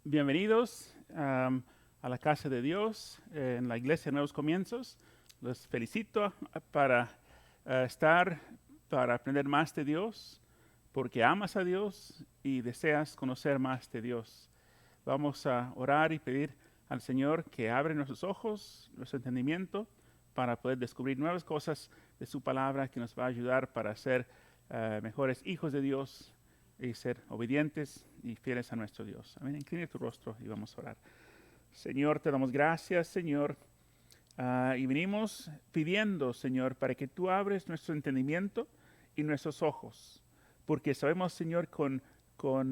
Bienvenidos a la casa de Dios en la iglesia Nuevos Comienzos. Los felicito para para aprender más de Dios, porque amas a Dios y deseas conocer más de Dios. Vamos a orar y pedir al Señor que abra nuestros ojos, nuestro entendimiento, para poder descubrir nuevas cosas de su palabra que nos va a ayudar para ser mejores hijos de Dios y ser obedientes y fieles a nuestro Dios. Amén. Inclina tu rostro y vamos a orar. Señor, te damos gracias, Señor, y venimos pidiendo, Señor, para que tú abres nuestro entendimiento y nuestros ojos, porque sabemos, Señor, con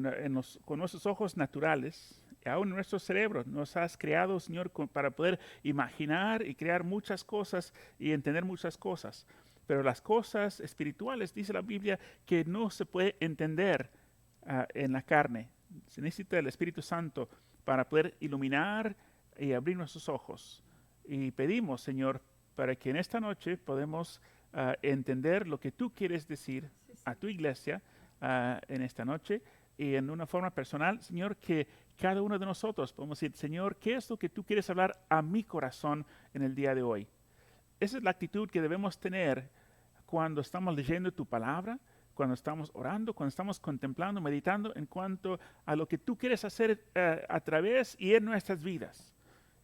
nuestros ojos naturales, y aún nuestro cerebro, nos has creado, Señor, para poder imaginar y crear muchas cosas y entender muchas cosas. Pero las cosas espirituales, dice la Biblia, que no se puede entender en la carne. Se necesita el Espíritu Santo para poder iluminar y abrir nuestros ojos. Y pedimos, Señor, para que en esta noche podamos entender lo que tú quieres decir a tu iglesia en esta noche. Y en una forma personal, Señor, que cada uno de nosotros podemos decir, Señor, ¿qué es lo que tú quieres hablar a mi corazón en el día de hoy? Esa es la actitud que debemos tener cuando estamos leyendo tu palabra, cuando estamos orando, cuando estamos contemplando, meditando en cuanto a lo que tú quieres hacer a través y en nuestras vidas.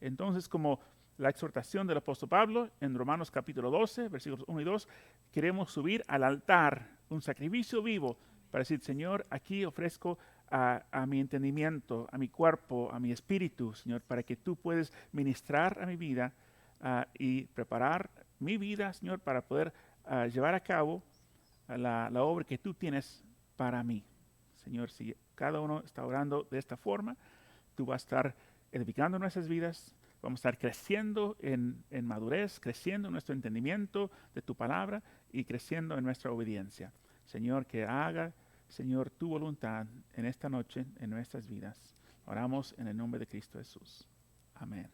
Entonces, como la exhortación del apóstol Pablo en Romanos capítulo 12, versículos 1 y 2, queremos subir al altar un sacrificio vivo para decir, Señor, aquí ofrezco a mi entendimiento, a mi cuerpo, a mi espíritu, Señor, para que tú puedas ministrar a mi vida y preparar mi vida, Señor, para poder llevar a cabo la obra que tú tienes para mí. Señor, si cada uno está orando de esta forma, tú vas a estar edificando nuestras vidas, vamos a estar creciendo en madurez, creciendo en nuestro entendimiento de tu palabra y creciendo en nuestra obediencia. Señor, que haga, Señor, tu voluntad en esta noche, en nuestras vidas. Oramos en el nombre de Cristo Jesús. Amén.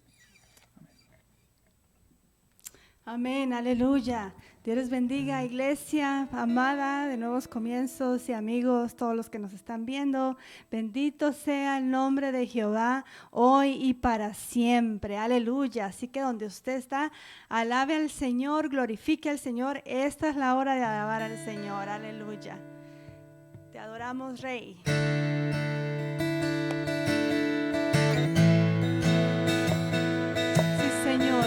Amén, aleluya. Dios les bendiga, iglesia amada de Nuevos Comienzos y amigos, todos los que nos están viendo. Bendito sea el nombre de Jehová, hoy y para siempre. Aleluya. Así que donde usted está, alabe al Señor, glorifique al Señor. Esta es la hora de alabar al Señor. Aleluya. Te adoramos, Rey. Sí, Señor.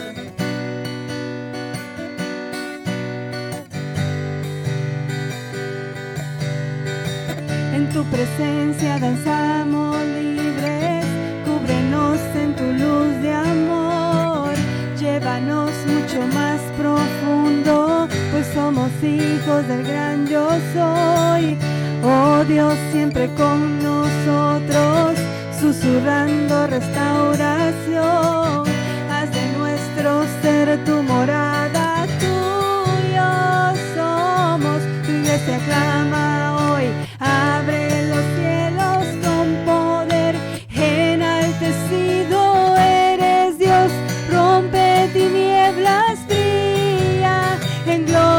En tu presencia danzamos libres, cúbrenos en tu luz de amor, llévanos mucho más profundo, pues somos hijos del gran yo soy. Oh Dios, siempre con nosotros, susurrando restauración, haz de nuestro ser tu morada, tuyo somos, tu iglesia clama hoy. Abre los cielos con poder, enaltecido eres Dios, rompe tinieblas, brilla en gloria.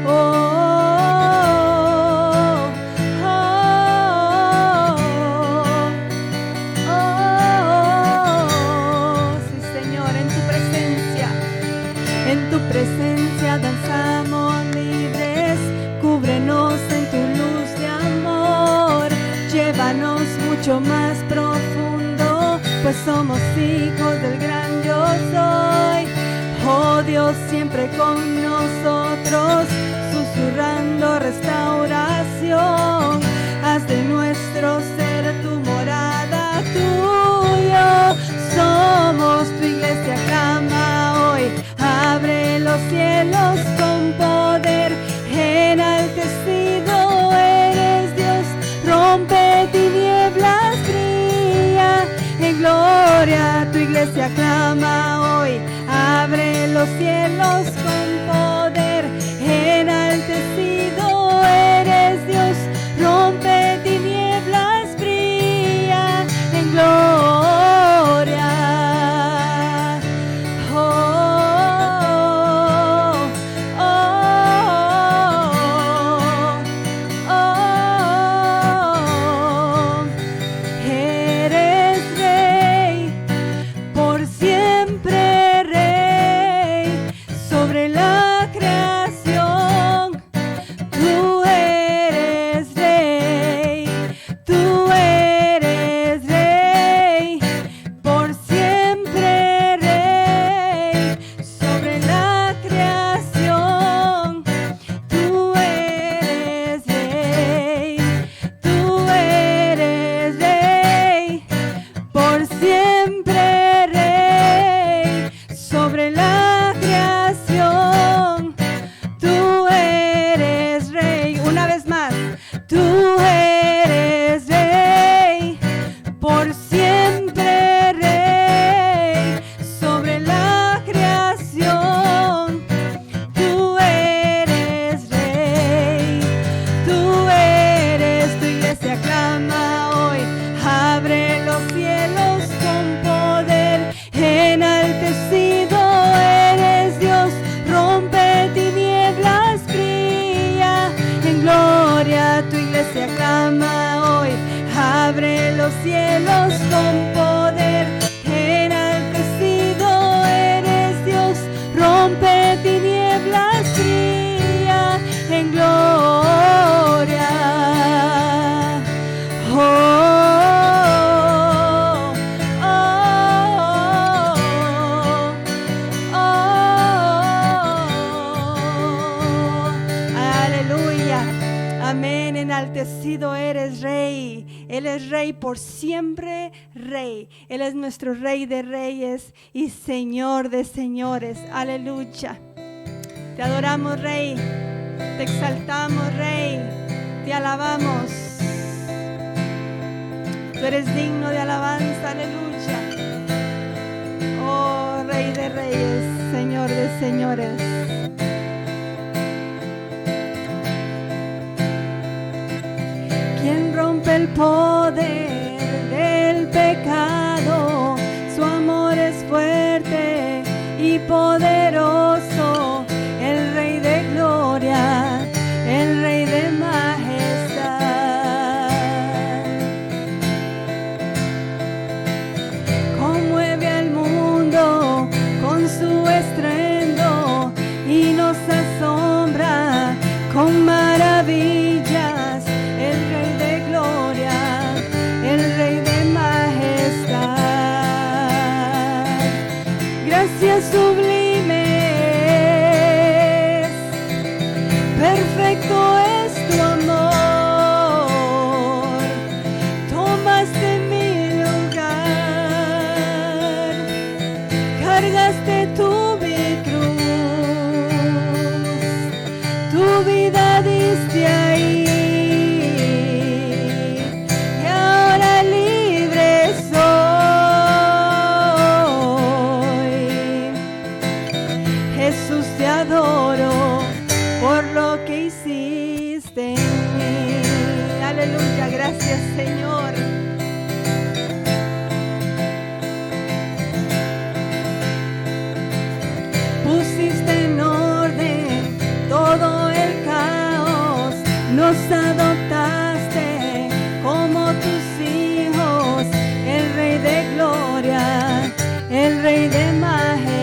Oh, oh, oh, oh, sí, Señor, en tu presencia danzamos libres, cúbrenos en tu luz de amor, llévanos mucho más profundo, pues somos hijos del gran yo soy. Oh Dios, siempre con nosotros, susurrando restauración, haz de nuestro ser tu morada, tuyo somos, tu iglesia clama hoy. Abre los cielos con poder, enaltecido eres Dios, rompe tinieblas, brilla en gloria, tu iglesia clama hoy. Abre los cielos con poder, enaltecido eres Dios, rompe tinieblas, brilla en gloria. Él es Rey por siempre, Rey. Él es nuestro Rey de reyes y Señor de señores. Aleluya. Te adoramos, Rey. Te exaltamos, Rey. Te alabamos. Tú eres digno de alabanza. Aleluya. Oh, Rey de reyes, Señor de señores. Quien rompe el poder del pecado, su amor es fuerte y poderoso, el Rey de gloria, el Rey de majestad. Conmueve al mundo con su estruendo y nos asombra con maravillas, el Rey de gloria, el Rey de majestad. Gracias sublimes, perfecto es tu amor, tomaste mi lugar, cargaste tú mi cruz, tu vida diste ahí, y ahora libre soy. Jesús, te adoro por lo que hiciste en mí. Aleluya, gracias, Señor. Pusiste en orden todo el caos, nos adoptaste como tus hijos, el Rey de gloria, el Rey de majestad.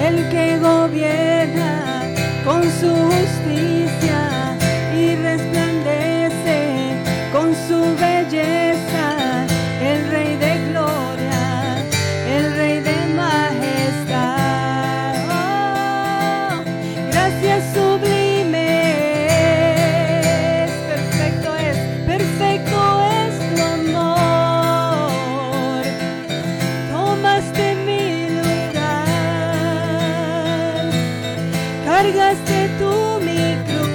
El que gobierna con su justicia y resplandece con su belleza, el Rey de gloria, el Rey de majestad. Oh, gracias sublimes, perfecto es tu amor, tomaste mi lugar, cargaste tú mi cruz,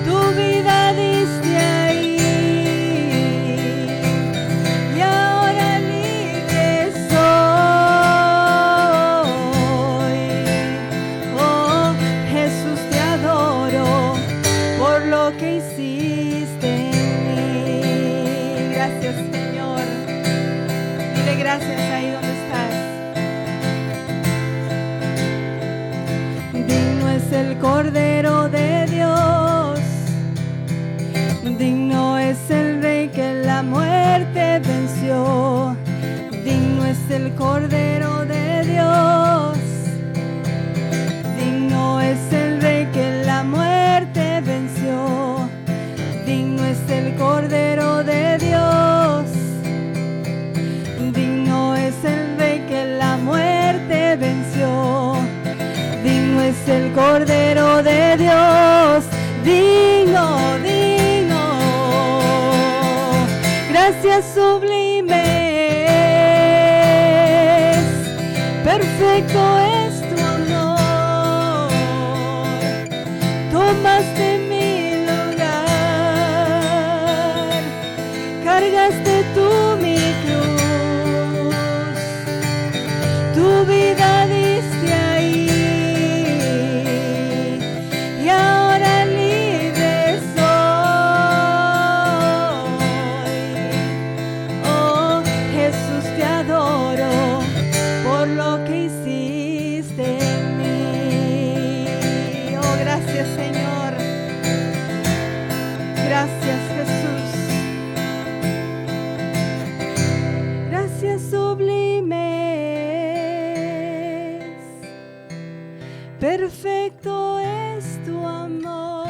tu vida diste ahí, y ahora libre soy. Oh, Jesús, te adoro por lo que hiciste en mí. Gracias, Señor. Dile gracias ahí donde estás. Digno es el Cordero de Dios, digno es el Rey que la muerte venció. Digno es el Cordero de Dios, digno es el Rey que la muerte venció. Digno es el Cordero de Dios, digno es el Rey que la muerte venció. Digno es el Cordero de Dios, digno, digno. Gracias sublimes, perfecto es tu amor, tomaste mi lugar, cargaste tú mi cruz, tu vida diste ahí, y ahora libre soy. Oh, Jesús, te adoro por lo que hiciste en mí. Oh, gracias, Señor. Gracias, Jesús. Gracias sublimes, perfecto es tu amor,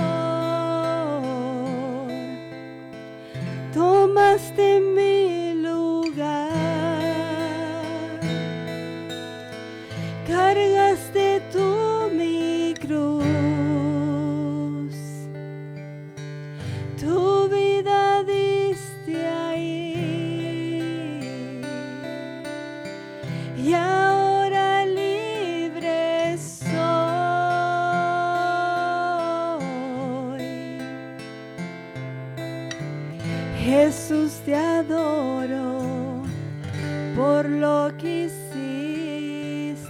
tomaste mi lugar, cargaste tú mi Jesús, te adoro por lo que hiciste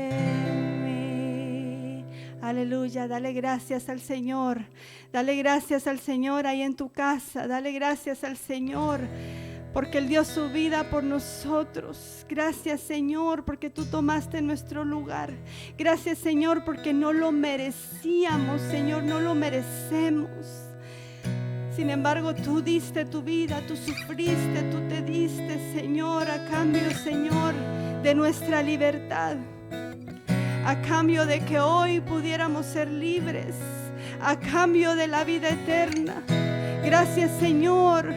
en mí. Aleluya, dale gracias al Señor. Dale gracias al Señor ahí en tu casa. Dale gracias al Señor porque Él dio su vida por nosotros. Gracias, Señor, porque tú tomaste nuestro lugar. Gracias, Señor, porque no lo merecíamos, Señor, no lo merecemos. Sin embargo, tú diste tu vida, tú sufriste, tú te diste, Señor, a cambio, Señor, de nuestra libertad. A cambio de que hoy pudiéramos ser libres. A cambio de la vida eterna. Gracias, Señor.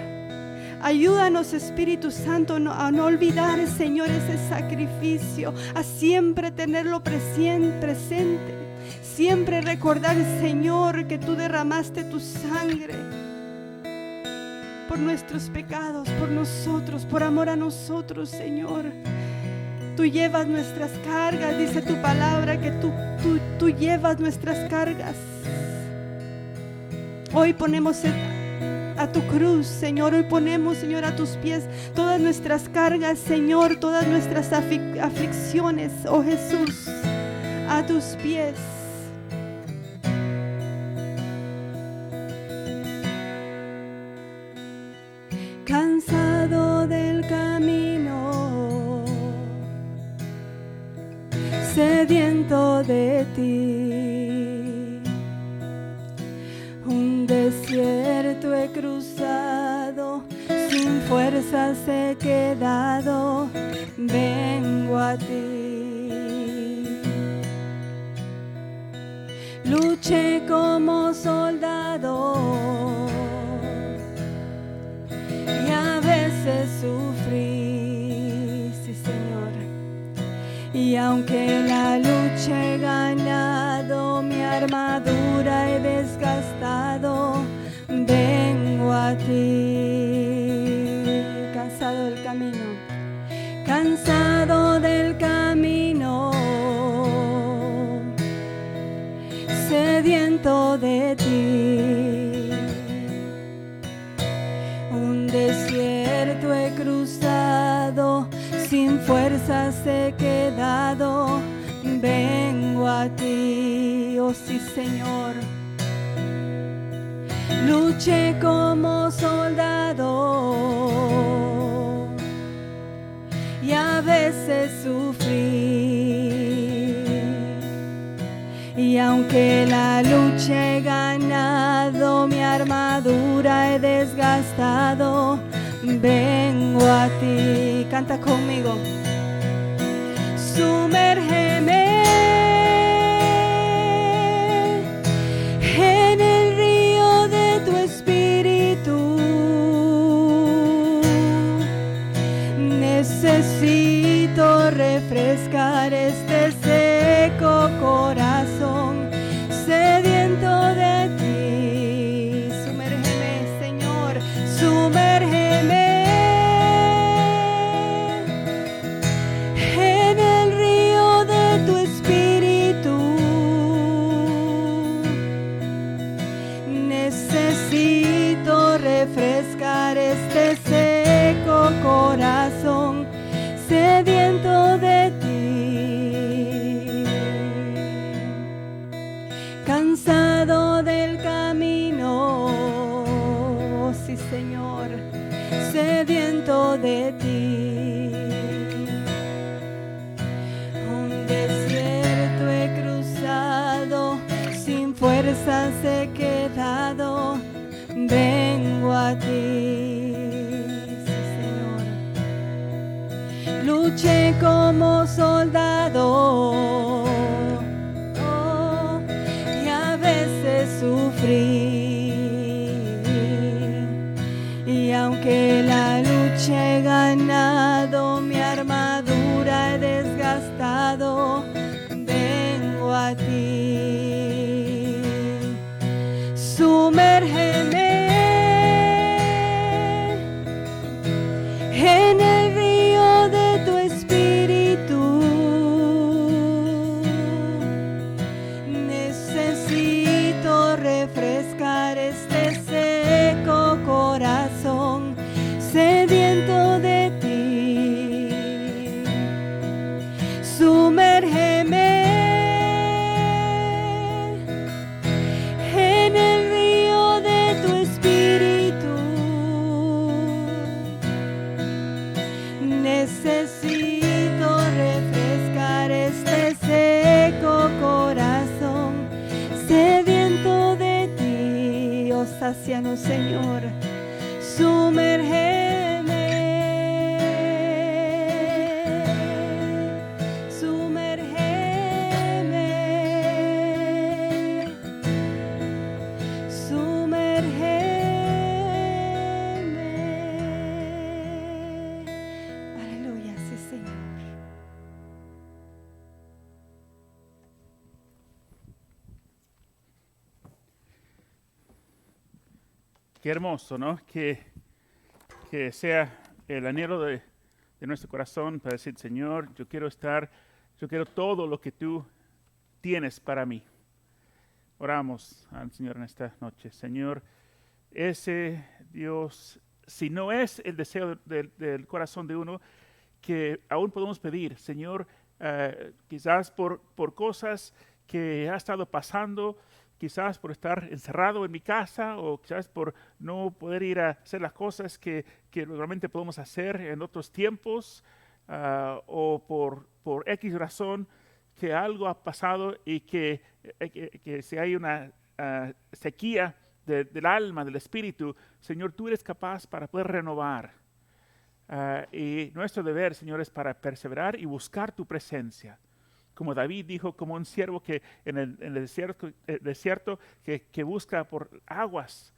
Ayúdanos, Espíritu Santo, a no olvidar, Señor, ese sacrificio, a siempre tenerlo presente, siempre recordar, Señor, que tú derramaste tu sangre por nuestros pecados, por nosotros, por amor a nosotros, Señor. Tú llevas nuestras cargas, dice tu palabra, que tú llevas nuestras cargas. Hoy ponemos a tu cruz, Señor. Hoy ponemos, Señor, a tus pies todas nuestras cargas, Señor, todas nuestras aflicciones, oh Jesús, a tus pies. Cansado del camino, sediento de ti, un desierto he cruzado, sin fuerzas he quedado, vengo a ti. Luché como soldado y a veces sufrí, sí, Señor. Y aunque la lucha he ganado, mi armadura he desgastado, vengo a ti. Cansado del camino, cansado del camino, sediento de ti. Un desierto he cruzado, sin fuerzas he quedado, vengo a ti, oh sí, Señor. Luché como soldado y a veces sufrí, y aunque la lucha he ganado, mi armadura he desgastado, vengo a ti. Canta conmigo. Sumérgeme en el río de tu espíritu. Necesito refrescar este seco corazón, sediento de ti. Sumérgeme, Señor, sumérgeme en el río de tu espíritu. Necesito refrescar este seco corazón, sediento de ti. Cansado del camino, oh sí, Señor, sediento de ti. Un desierto he cruzado, sin fuerzas he quedado, vengo a ti, sí, Señor. Luché como soldado, oh, y a veces sufrí, y aunque la lucha he ganado, mi armadura he desgastado, vengo a ti. Sumérgeme en el río de tu espíritu. Sumérgeme, sumérgeme, sumérgeme. Aleluya, sí, Señor. Qué hermoso, ¿no? Que sea el anhelo de nuestro corazón para decir, Señor, yo quiero todo lo que tú tienes para mí. Oramos al Señor en esta noche. Señor, ese Dios, si no es el deseo del corazón de uno, que aún podemos pedir, Señor, quizás por cosas que ha estado pasando, quizás por estar encerrado en mi casa o quizás por no poder ir a hacer las cosas que realmente podemos hacer en otros tiempos, o por X razón que algo ha pasado y que si hay una sequía del alma, del espíritu, Señor, tú eres capaz para poder renovar. Y nuestro deber, Señor, es para perseverar y buscar tu presencia. Como David dijo, como un siervo que en el desierto que busca por aguas.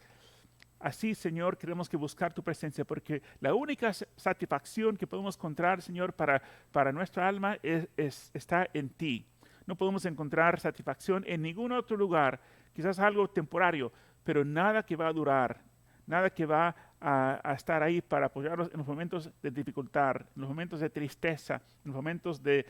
Así, Señor, queremos que buscar tu presencia, porque la única satisfacción que podemos encontrar, Señor, para nuestra alma está en ti. No podemos encontrar satisfacción en ningún otro lugar, quizás algo temporario, pero nada que va a durar, nada que va a estar ahí para apoyarnos en los momentos de dificultad, en los momentos de tristeza, en los momentos de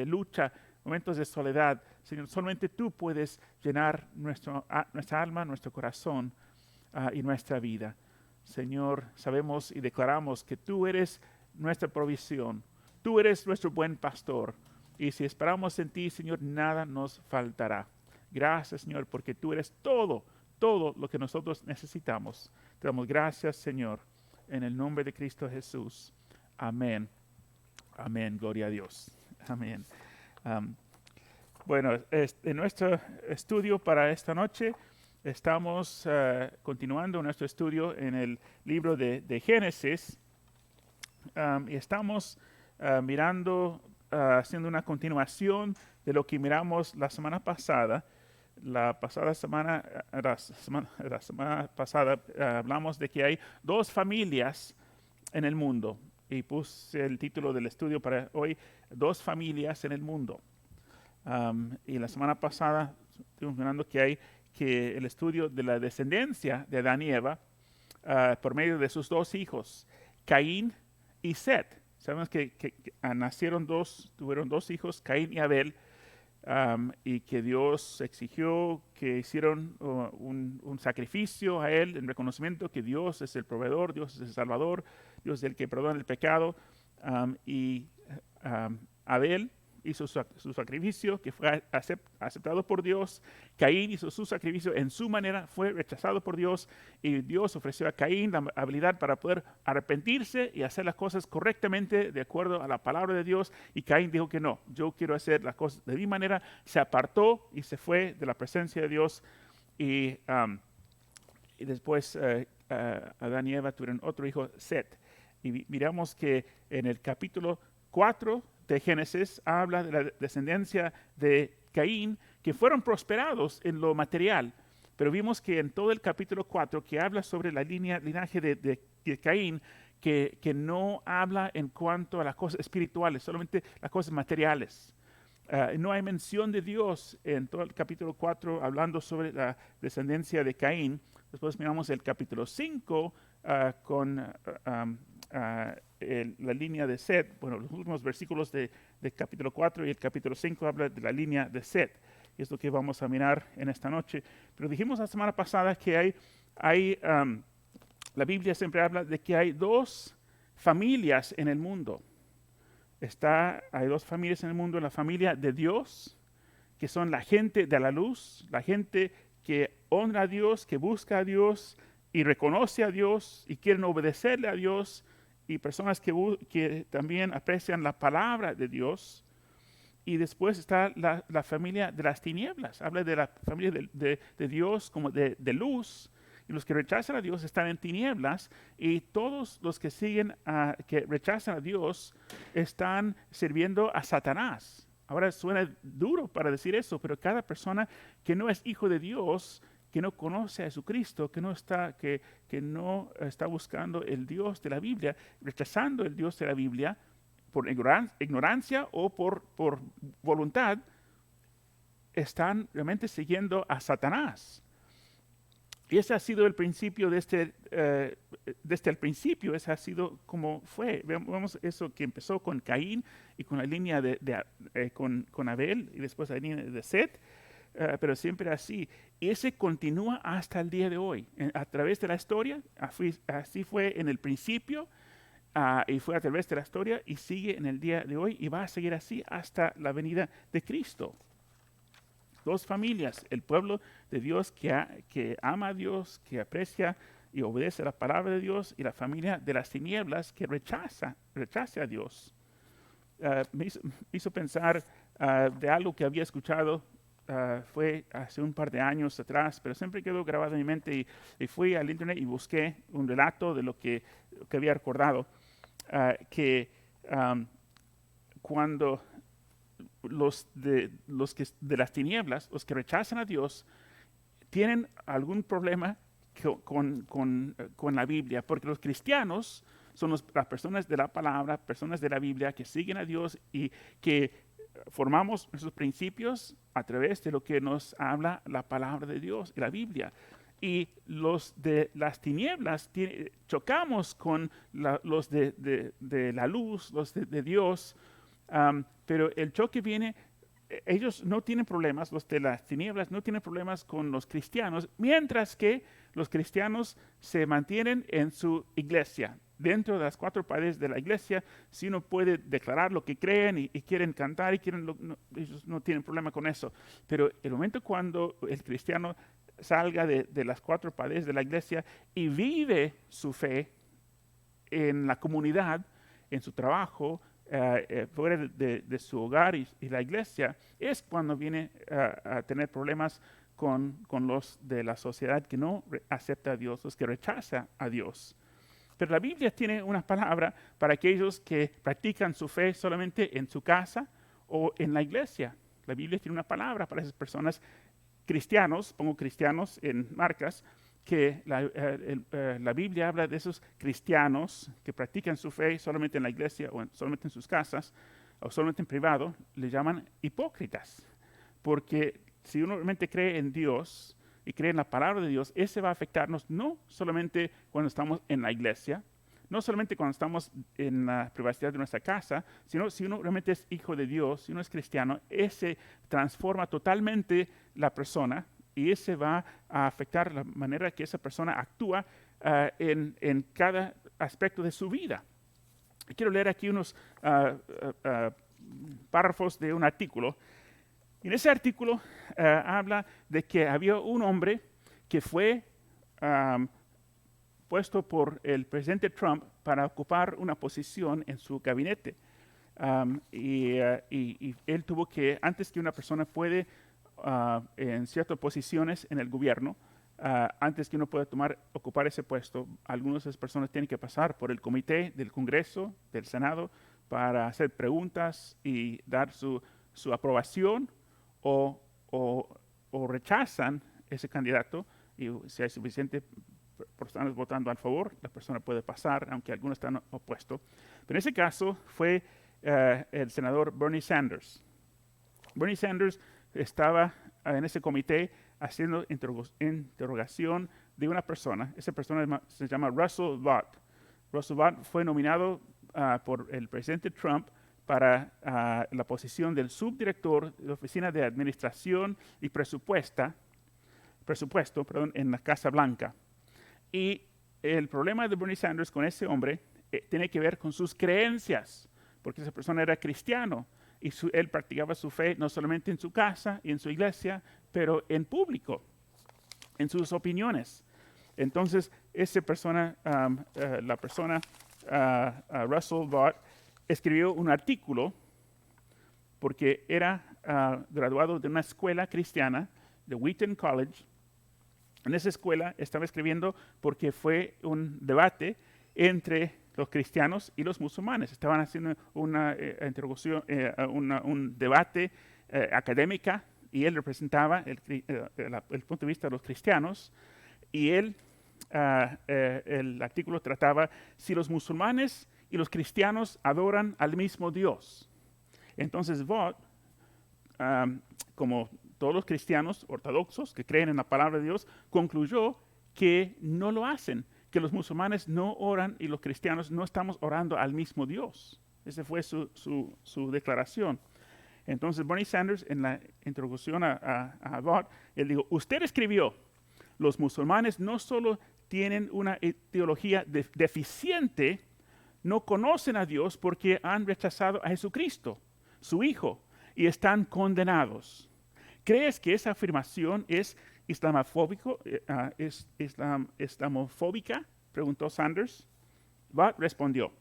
lucha, momentos de soledad. Señor, solamente tú puedes llenar nuestra alma, nuestro corazón y nuestra vida. Señor, sabemos y declaramos que tú eres nuestra provisión, tú eres nuestro buen pastor, y si esperamos en ti, Señor, nada nos faltará. Gracias, Señor, porque tú eres todo lo que nosotros necesitamos. Te damos gracias, Señor, en el nombre de Cristo Jesús. Amén. Amén. Gloria a Dios. Amén. Bueno, en nuestro estudio para esta noche estamos continuando nuestro estudio en el libro de Génesis, y estamos haciendo una continuación de lo que miramos la semana pasada. La semana pasada hablamos de que hay dos familias en el mundo, y puse el título del estudio para hoy, dos familias en el mundo. Y la semana pasada estuvimos mirando que el estudio de la descendencia de Adán y Eva por medio de sus dos hijos, Caín y Set. Sabemos que tuvieron dos hijos, Caín y Abel, y que Dios exigió que hicieron un sacrificio a él en reconocimiento que Dios es el proveedor, Dios es el salvador, Dios es el que perdona el pecado. Abel hizo su sacrificio, que fue aceptado por Dios. Caín hizo su sacrificio en su manera, fue rechazado por Dios, y Dios ofreció a Caín la habilidad para poder arrepentirse y hacer las cosas correctamente de acuerdo a la palabra de Dios, y Caín dijo que no, yo quiero hacer las cosas de mi manera. Se apartó y se fue de la presencia de Dios, y después Adán y Eva tuvieron otro hijo, Set, y miramos que en el capítulo 4 de Génesis habla de la descendencia de Caín, que fueron prosperados en lo material, pero vimos que en todo el capítulo 4 que habla sobre la linaje de Caín, que no habla en cuanto a las cosas espirituales, solamente las cosas materiales. No hay mención de Dios en todo el capítulo 4 hablando sobre la descendencia de Caín. Después miramos el capítulo 5 con la línea de Set. Bueno, los últimos versículos del capítulo 4 y el capítulo 5 hablan de la línea de Set. Y es lo que vamos a mirar en esta noche. Pero dijimos la semana pasada que la Biblia siempre habla de que hay dos familias en el mundo. Hay dos familias en el mundo: la familia de Dios, que son la gente de la luz, la gente que honra a Dios, que busca a Dios y reconoce a Dios y quieren obedecerle a Dios, y personas que también aprecian la palabra de Dios. Y después está la familia de las tinieblas. Habla de la familia de Dios como de luz. Y y los que rechazan a Dios están en tinieblas, y todos los que que rechazan a Dios están sirviendo a Satanás. Ahora suena duro para decir eso, pero cada persona que no es hijo de Dios, que no conoce a Jesucristo, que no está buscando el Dios de la Biblia, rechazando el Dios de la Biblia por ignorancia o por voluntad, están realmente siguiendo a Satanás. Y ese ha sido el principio desde el principio, ese ha sido como fue. Vemos eso que empezó con Caín y con la línea con Abel y después la línea de Set, pero siempre así. Y ese continúa hasta el día de hoy. A través de la historia, así fue en el principio, y fue a través de la historia y sigue en el día de hoy y va a seguir así hasta la venida de Cristo. Dos familias, el pueblo de Dios que ama a Dios, que aprecia y obedece la palabra de Dios, y la familia de las tinieblas que rechaza a Dios. Me hizo pensar de algo que había escuchado, fue hace un par de años atrás, pero siempre quedó grabado en mi mente, y fui al internet y busqué un relato de lo que había recordado, que cuando los de las tinieblas, los que rechazan a Dios, tienen algún problema con la Biblia, porque los cristianos son las personas de la palabra, personas de la Biblia que siguen a Dios y que formamos nuestros principios a través de lo que nos habla la palabra de Dios y la Biblia. Y los de las tinieblas chocamos con los de la luz, los de Dios. Pero el choque viene, ellos no tienen problemas, los de las tinieblas no tienen problemas con los cristianos, mientras que los cristianos se mantienen en su iglesia. Dentro de las cuatro paredes de la iglesia, si uno puede declarar lo que creen y quieren cantar, ellos no tienen problema con eso. Pero el momento cuando el cristiano salga de las cuatro paredes de la iglesia y vive su fe en la comunidad, en su trabajo, fuera de su hogar y la iglesia, es cuando viene a tener problemas con los de la sociedad que no acepta a Dios, los que rechaza a Dios. Pero la Biblia tiene una palabra para aquellos que practican su fe solamente en su casa o en la iglesia. La Biblia tiene una palabra para esas personas, cristianos, pongo cristianos en marcas, que la Biblia habla de esos cristianos que practican su fe solamente en la iglesia o solamente en sus casas o solamente en privado, le llaman hipócritas. Porque si uno realmente cree en Dios y cree en la palabra de Dios, ese va a afectarnos no solamente cuando estamos en la iglesia, no solamente cuando estamos en la privacidad de nuestra casa, sino si uno realmente es hijo de Dios, si uno es cristiano, ese transforma totalmente la persona. Y ese va a afectar la manera que esa persona actúa en cada aspecto de su vida. Quiero leer aquí unos párrafos de un artículo. En ese artículo habla de que había un hombre que fue puesto por el presidente Trump para ocupar una posición en su gabinete. Y él tuvo que, antes que una persona puede en ciertas posiciones en el gobierno, antes que uno pueda ocupar ese puesto, algunas de esas personas tienen que pasar por el comité del Congreso, del Senado, para hacer preguntas y dar su aprobación o rechazan ese candidato, y si hay suficiente personas votando a favor, la persona puede pasar, aunque algunos están opuestos. Pero en ese caso fue el senador Bernie Sanders. Bernie Sanders estaba en ese comité haciendo interrogación de una persona. Esa persona se llama Russell Vought. Russell Vought fue nominado por el presidente Trump para la posición del subdirector de la Oficina de Administración y Presupuesto en la Casa Blanca. Y el problema de Bernie Sanders con ese hombre tiene que ver con sus creencias, porque esa persona era cristiano. Y él practicaba su fe no solamente en su casa y en su iglesia, pero en público, en sus opiniones. Entonces, Russell Vought, escribió un artículo porque era graduado de una escuela cristiana, de Wheaton College, en esa escuela estaba escribiendo porque fue un debate entre los cristianos y los musulmanes. Estaban haciendo una interrogación, un debate académica, y él representaba el punto de vista de los cristianos, y el artículo trataba si los musulmanes y los cristianos adoran al mismo Dios. Entonces Vaught, como todos los cristianos ortodoxos que creen en la palabra de Dios, concluyó que no lo hacen, que los musulmanes no oran y los cristianos no estamos orando al mismo Dios. Esa fue su declaración. Entonces Bernie Sanders, en la introducción a Vaught, él dijo, usted escribió, los musulmanes no solo tienen una teología deficiente, no conocen a Dios porque han rechazado a Jesucristo, su Hijo, y están condenados. ¿Crees que esa afirmación es islamofóbica? Preguntó Sanders. Vaught respondió,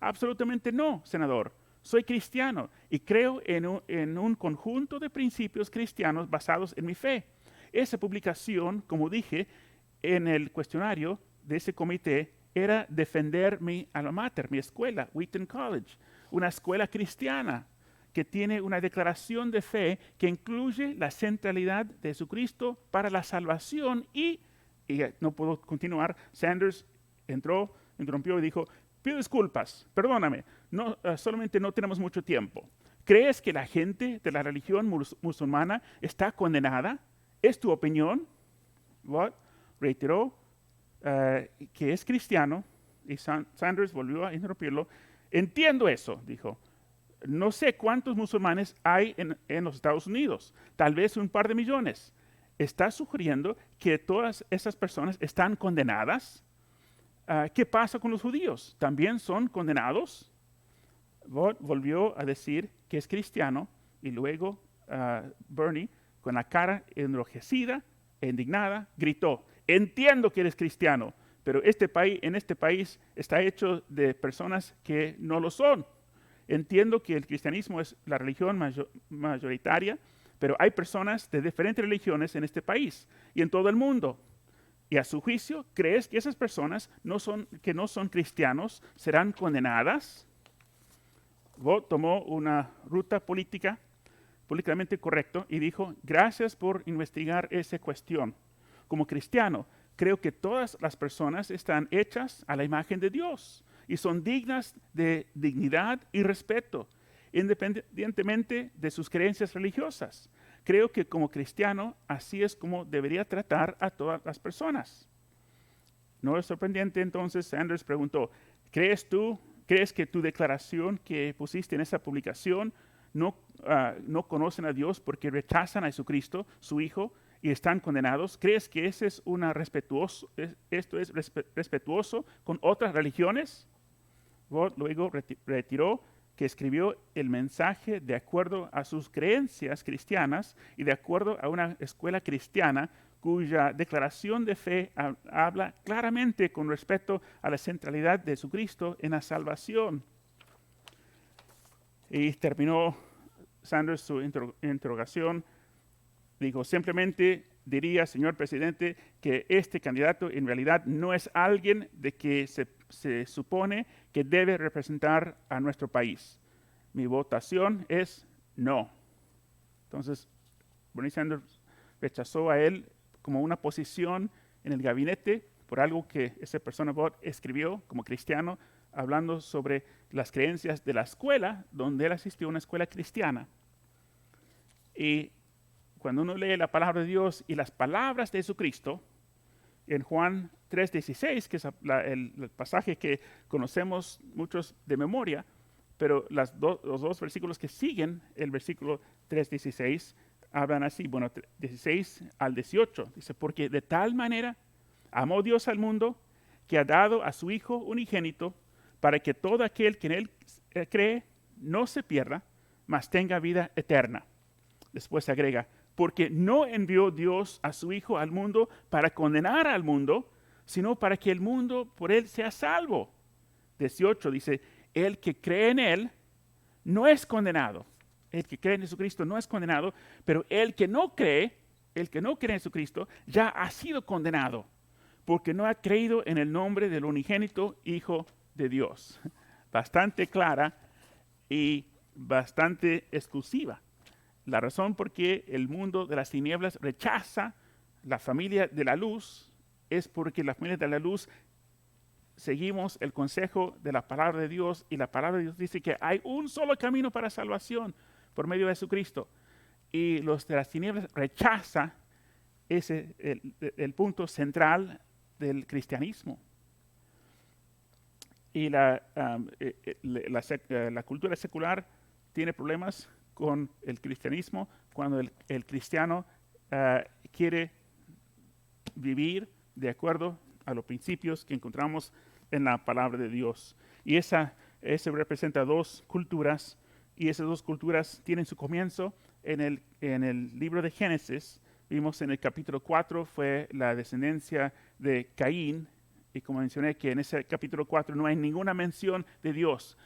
absolutamente no, senador. Soy cristiano y creo en un conjunto de principios cristianos basados en mi fe. Esa publicación, como dije en el cuestionario de ese comité, era defender mi alma mater, mi escuela, Wheaton College, una escuela cristiana que tiene una declaración de fe que incluye la centralidad de Jesucristo para la salvación y no puedo continuar. Sanders interrumpió y dijo, pido disculpas, perdóname, solamente no tenemos mucho tiempo. ¿Crees que la gente de la religión musulmana está condenada? ¿Es tu opinión? Vaught reiteró que es cristiano y Sanders volvió a interrumpirlo. Entiendo eso, dijo. No sé cuántos musulmanes hay en los Estados Unidos, tal vez un par de millones. ¿Estás sugiriendo que todas esas personas están condenadas? ¿Qué pasa con los judíos? ¿También son condenados? Vaught volvió a decir que es cristiano y luego Bernie, con la cara enrojecida e indignada, gritó, entiendo que eres cristiano, pero en este país está hecho de personas que no lo son. Entiendo que el cristianismo es la religión mayoritaria, pero hay personas de diferentes religiones en este país y en todo el mundo. Y a su juicio, ¿crees que esas personas que no son cristianos serán condenadas? Vaught tomó una ruta políticamente correcta y dijo, gracias por investigar esa cuestión. Como cristiano, creo que todas las personas están hechas a la imagen de Dios y son dignas de dignidad y respeto, independientemente de sus creencias religiosas. Creo que como cristiano, así es como debería tratar a todas las personas. No es sorprendente, entonces Sanders preguntó, ¿crees que tu declaración que pusiste en esa publicación no conocen a Dios porque rechazan a Jesucristo, su Hijo, y están condenados? ¿Crees que esto es respetuoso con otras religiones? Vaught luego retiró que escribió el mensaje de acuerdo a sus creencias cristianas y de acuerdo a una escuela cristiana cuya declaración de fe habla claramente con respecto a la centralidad de Jesucristo en la salvación. Y terminó Sanders su interrogación. Dijo, simplemente diría, señor presidente, que este candidato en realidad no es alguien de que se supone que debe representar a nuestro país. Mi votación es no. Entonces, Bernie Sanders rechazó a él como una posición en el gabinete por algo que esa persona Vaught escribió como cristiano, hablando sobre las creencias de la escuela, donde él asistió a una escuela cristiana. Y cuando uno lee la palabra de Dios y las palabras de Jesucristo, en Juan 3:16, que es el pasaje que conocemos muchos de memoria, pero los dos versículos que siguen el versículo 3:16 hablan así, 16 al 18, dice, porque de tal manera amó Dios al mundo que ha dado a su Hijo unigénito para que todo aquel que en él cree no se pierda, mas tenga vida eterna. Después agrega, porque no envió Dios a su Hijo al mundo para condenar al mundo, sino para que el mundo por él sea salvo. 18 dice, el que cree en él no es condenado. El que cree en Jesucristo no es condenado, pero el que no cree el que no cree en Jesucristo ya ha sido condenado, porque no ha creído en el nombre del unigénito Hijo de Dios. Bastante clara y bastante exclusiva. La razón por qué el mundo de las tinieblas rechaza la familia de la luz es porque la familia de la luz seguimos el consejo de la palabra de Dios, y la palabra de Dios dice que hay un solo camino para salvación por medio de Jesucristo. Y los de las tinieblas rechazan el punto central del cristianismo. Y la cultura secular tiene problemas con el cristianismo cuando el cristiano quiere vivir de acuerdo a los principios que encontramos en la palabra de Dios. Y ese representa dos culturas, y esas dos culturas tienen su comienzo en el libro de Génesis. Vimos en el capítulo 4 fue la descendencia de Caín, y como mencioné que en ese capítulo 4 no hay ninguna mención de Dios.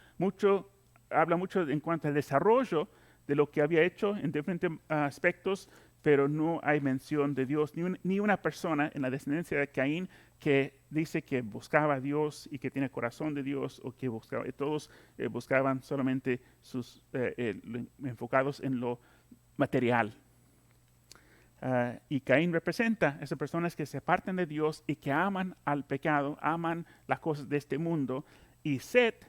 Habla mucho en cuanto al desarrollo de lo que había hecho en diferentes aspectos, pero no hay mención de Dios, ni una persona en la descendencia de Caín que dice que buscaba a Dios y que tiene corazón de Dios, o que buscaba. Todos buscaban solamente enfocados en lo material. Y Caín representa a esas personas que se apartan de Dios y que aman al pecado, aman las cosas de este mundo. Y Set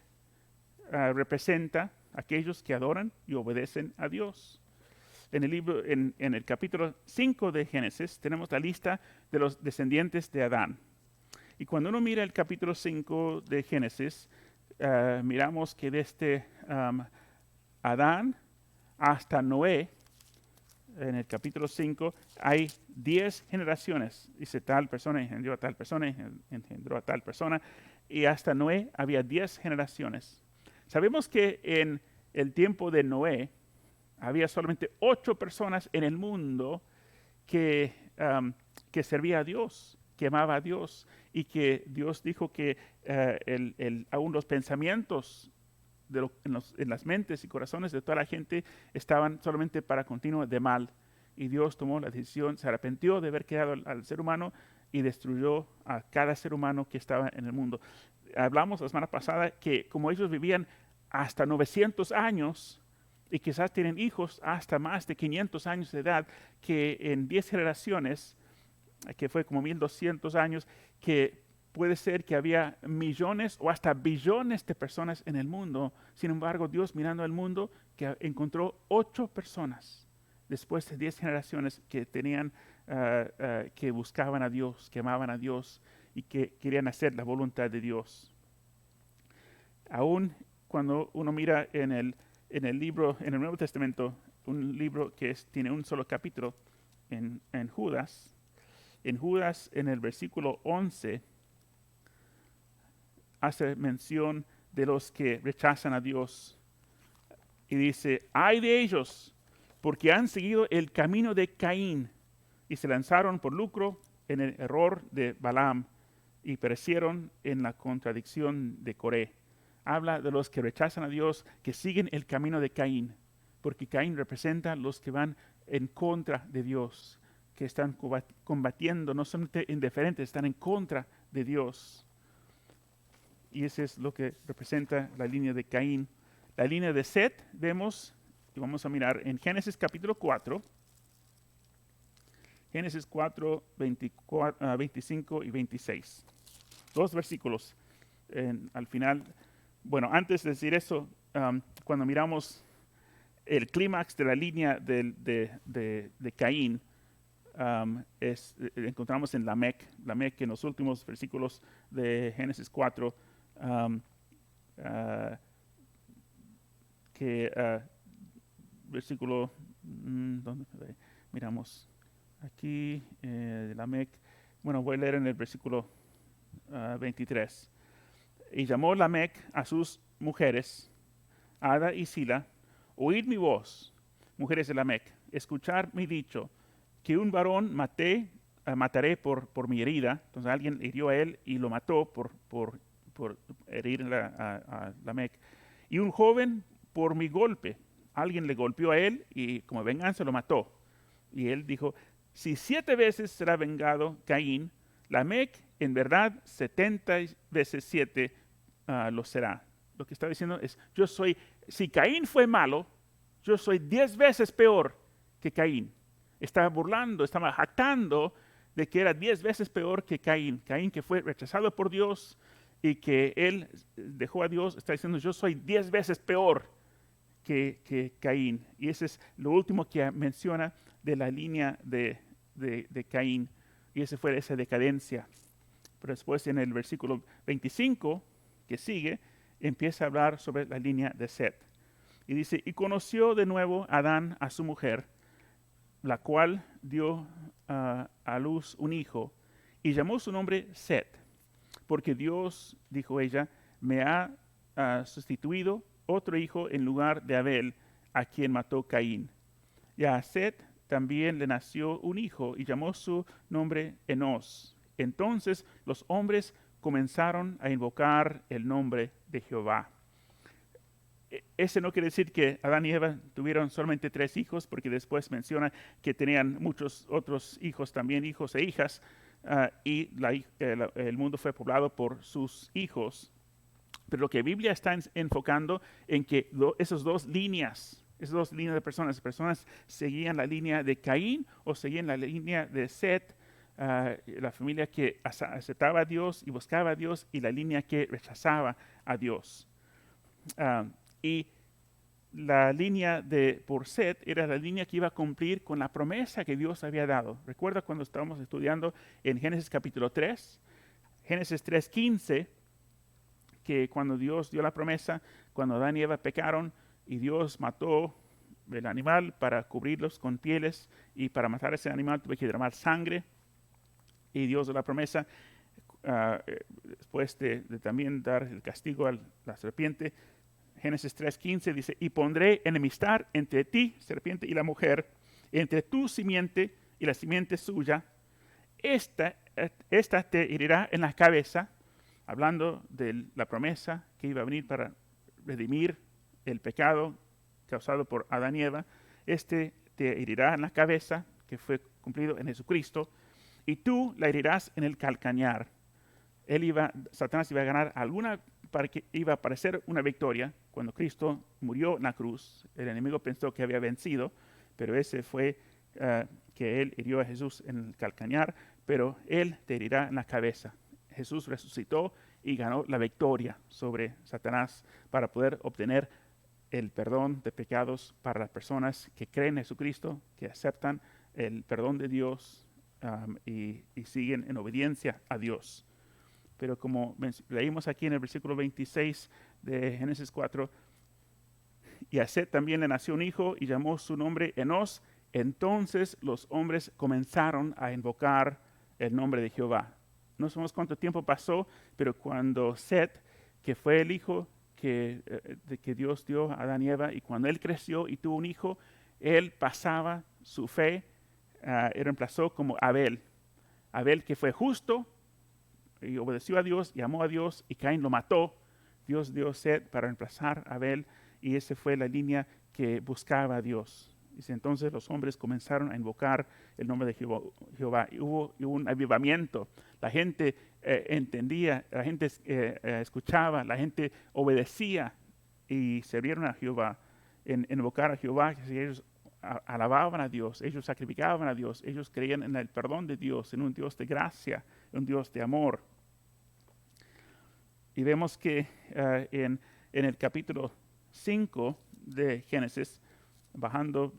representa a aquellos que adoran y obedecen a Dios. En el capítulo 5 de Génesis tenemos la lista de los descendientes de Adán. Y cuando uno mira el capítulo 5 de Génesis, miramos que desde Adán hasta Noé, en el capítulo 5, hay 10 generaciones. Dice, tal persona engendró a tal persona, engendró a tal persona, y hasta Noé había 10 generaciones. Sabemos que en el tiempo de Noé había solamente 8 personas en el mundo que servía a Dios, que amaba a Dios, y que Dios dijo que aún los pensamientos en las mentes y corazones de toda la gente estaban solamente para continuo de mal. Y Dios tomó la decisión, se arrepintió de haber creado al ser humano y destruyó a cada ser humano que estaba en el mundo. Hablamos la semana pasada que como ellos vivían hasta 900 años y quizás tienen hijos hasta más de 500 años de edad, que en 10 generaciones, que fue como 1200 años, que puede ser que había millones o hasta billones de personas en el mundo. Sin embargo, Dios, mirando al mundo, que encontró 8 personas después de 10 generaciones que tenían, que buscaban a Dios, que amaban a Dios y que querían hacer la voluntad de Dios. Aún cuando uno mira en el libro, en el Nuevo Testamento, un libro que tiene un solo capítulo, en Judas, en el versículo 11, hace mención de los que rechazan a Dios. Y dice, ay de ellos, porque han seguido el camino de Caín y se lanzaron por lucro en el error de Balaam y perecieron en la contradicción de Coré. Habla de los que rechazan a Dios, que siguen el camino de Caín, porque Caín representa a los que van en contra de Dios, que están combatiendo, no solamente indiferentes, están en contra de Dios. Y eso es lo que representa la línea de Caín. La línea de Set vemos, y vamos a mirar en Génesis capítulo 4, Génesis 4, 25 y 26. 2 versículos al final. Bueno, antes de decir eso, cuando miramos el clímax de la línea de Caín, encontramos en Lamec en los últimos versículos de Génesis 4, versículo, ¿dónde miramos? Aquí, Lamec, bueno, voy a leer en el versículo 23. Y llamó Lamec a sus mujeres, Ada y Sila, oíd mi voz, mujeres de Lamec, escuchar mi dicho, que un varón mataré por mi herida. Entonces alguien hirió a él y lo mató por herir a Lamec. Y un joven por mi golpe. Alguien le golpeó a él y como venganza lo mató. Y él dijo, si 7 veces será vengado Caín, Lamec en verdad 70 veces 7 lo será. Lo que está diciendo es, si Caín fue malo, yo soy 10 veces peor que Caín. Estaba burlando, estaba jactando de que era 10 veces peor que Caín. Caín que fue rechazado por Dios y que él dejó a Dios, está diciendo, yo soy 10 veces peor que Caín. Y ese es lo último que menciona de la línea de Caín. Y esa fue esa decadencia. Pero después en el versículo 25, que sigue, empieza a hablar sobre la línea de Set. Y dice, y conoció de nuevo Adán a su mujer, la cual dio a luz un hijo, y llamó su nombre Set, porque Dios, dijo ella, me ha sustituido otro hijo en lugar de Abel, a quien mató Caín. Y a Set también le nació un hijo, y llamó su nombre Enos. Entonces los hombres comenzaron a invocar el nombre de Jehová. Ese no quiere decir que Adán y Eva tuvieron solamente 3 hijos, porque después menciona que tenían muchos otros hijos también, hijos e hijas, y el mundo fue poblado por sus hijos. Pero lo que la Biblia está enfocando en que esas dos líneas de personas seguían la línea de Caín o seguían la línea de Set, la familia que aceptaba a Dios y buscaba a Dios, y la línea que rechazaba a Dios. Y la línea por Set era la línea que iba a cumplir con la promesa que Dios había dado. Recuerda cuando estábamos estudiando en Génesis capítulo 3, Génesis 3:15, que cuando Dios dio la promesa, cuando Adán y Eva pecaron y Dios mató el animal para cubrirlos con pieles, y para matar a ese animal tuve que derramar sangre, y Dios dio la promesa, después de también dar el castigo a la serpiente. Génesis 3:15 dice, y pondré enemistad entre ti, serpiente, y la mujer, entre tu simiente y la simiente suya. Esta te herirá en la cabeza, hablando de la promesa que iba a venir para redimir el pecado causado por Adán y Eva. Te herirá en la cabeza, que fue cumplido en Jesucristo, y tú la herirás en el calcañar. Satanás iba a ganar alguna, para que iba a aparecer una victoria. Cuando Cristo murió en la cruz, el enemigo pensó que había vencido, pero ese fue que él hirió a Jesús en el calcañar, pero él te herirá en la cabeza. Jesús resucitó y ganó la victoria sobre Satanás para poder obtener el perdón de pecados para las personas que creen en Jesucristo, que aceptan el perdón de Dios y siguen en obediencia a Dios. Pero como leímos aquí en el versículo 26 de Génesis 4, y a Set también le nació un hijo y llamó su nombre Enos. Entonces los hombres comenzaron a invocar el nombre de Jehová. No sabemos cuánto tiempo pasó, pero cuando Set, que fue el hijo que Dios dio a Adán y Eva, y cuando él creció y tuvo un hijo, él pasaba su fe, y reemplazó como Abel. Abel, que fue justo y obedeció a Dios y amó a Dios, y Caín lo mató. Dios dio Set para reemplazar a Abel, y esa fue la línea que buscaba a Dios. Dice, entonces los hombres comenzaron a invocar el nombre de Jehová. Y hubo un avivamiento. La gente entendía, la gente escuchaba, la gente obedecía y sirvieron a Jehová. En invocar a Jehová, ellos alababan a Dios, ellos sacrificaban a Dios, ellos creían en el perdón de Dios, en un Dios de gracia, un Dios de amor. Y vemos que en el capítulo 5 de Génesis, bajando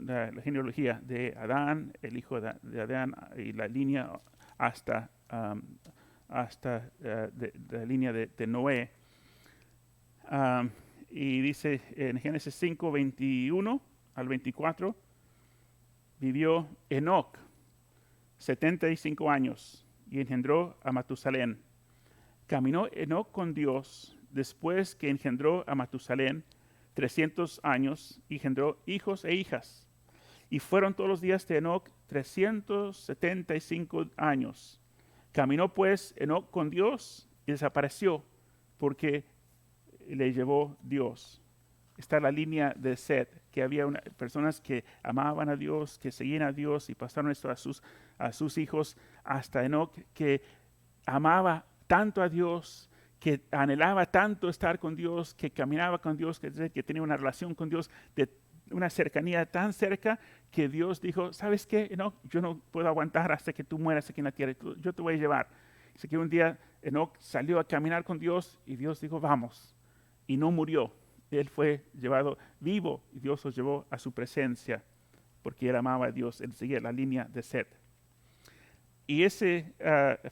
la genealogía de Adán, el hijo de Adán, y la línea hasta la línea de Noé. Y dice en Génesis 5, 21 al 24, vivió Enoc 75 años y engendró a Matusalén. Caminó Enoc con Dios después que engendró a Matusalén 300 años, y engendró hijos e hijas. Y fueron todos los días de Enoc 375 años. Caminó pues Enoc con Dios y desapareció, porque le llevó Dios. está la línea de Set, que había personas que amaban a Dios, que seguían a Dios y pasaron esto a sus hijos, hasta Enoc, que amaba tanto a Dios, que anhelaba tanto estar con Dios, que caminaba con Dios, que tenía una relación con Dios, de una cercanía tan cerca, que Dios dijo, ¿sabes qué? Enoc, yo no puedo aguantar hasta que tú mueras aquí en la tierra, yo te voy a llevar. Así que un día Enoc salió a caminar con Dios y Dios dijo, vamos. Y no murió. Él fue llevado vivo y Dios lo llevó a su presencia porque él amaba a Dios. Él seguía la línea de Set. Y ese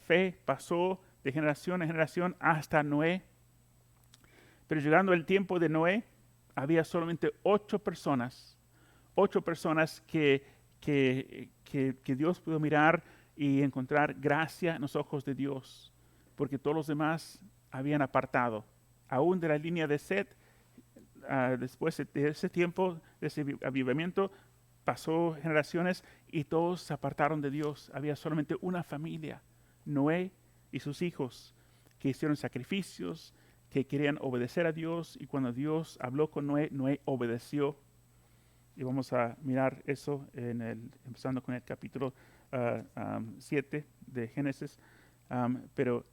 fe pasó de generación en generación hasta Noé. Pero llegando el tiempo de Noé, había solamente 8 personas que Dios pudo mirar y encontrar gracia en los ojos de Dios, porque todos los demás habían apartado. Aún de la línea de Set, después de ese tiempo, de ese avivamiento, pasó generaciones y todos se apartaron de Dios. Había solamente una familia, Noé y sus hijos, que hicieron sacrificios, que querían obedecer a Dios, y cuando Dios habló con Noé, Noé obedeció. Y vamos a mirar eso empezando con el capítulo 7 de Génesis, pero